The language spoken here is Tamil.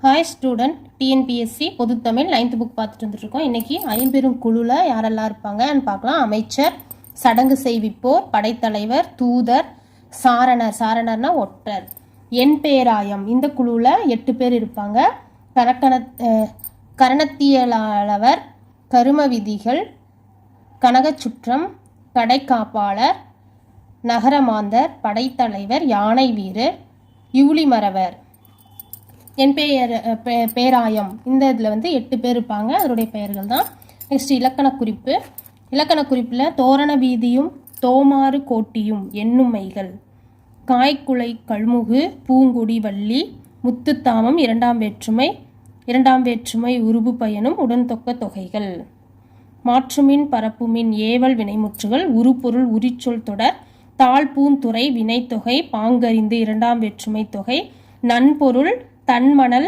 ஹாய் ஸ்டூடெண்ட், டிஎன்பிஎஸ்சி பொதுத்தமிழ் 9th புக் பார்த்துட்டு வந்துட்டுருக்கோம். இன்றைக்கி ஐம்பெரும் குழுவில் யாரெல்லாம் இருப்பாங்கன்னு பார்க்கலாம். அமைச்சர், சடங்கு செய்விப்போர், படைத்தலைவர், தூதர், சாரணர், சாரணர்னா ஒற்றர், என் பேராயம். இந்த குழுவில் 8 பேர் இருப்பாங்க. கரணத்தியலாளவர், கரும விதிகள், கனகச்சுற்றம், கடைக்காப்பாளர், நகரமாந்தர், படைத்தலைவர், யானை வீரர், யூலிமரவர், என் பேராயம். இந்த இதில் 8 பேர் இருப்பாங்க. அதனுடைய பெயர்கள் தான். நெக்ஸ்ட் இலக்கண குறிப்பு. இலக்கண குறிப்பில் தோரண வீதியும் தோமாறு கோட்டியும் எண்ணுமைகள், காய்குலை கல்முகு, பூங்குடி வள்ளி, முத்துத்தாமம், இரண்டாம் வேற்றுமை உருபு பயனும் உடன்தொக்க தொகைகள், மாற்றுமின் பரப்புமின் ஏவல் வினைமுற்றுகள், உருப்பொருள் உரிச்சொல் தொடர், தாழ்பூந்துறை வினைத்தொகை, பாங்கறிந்து இரண்டாம் வேற்றுமை தொகை, நன்பொருள், தன்மணல்,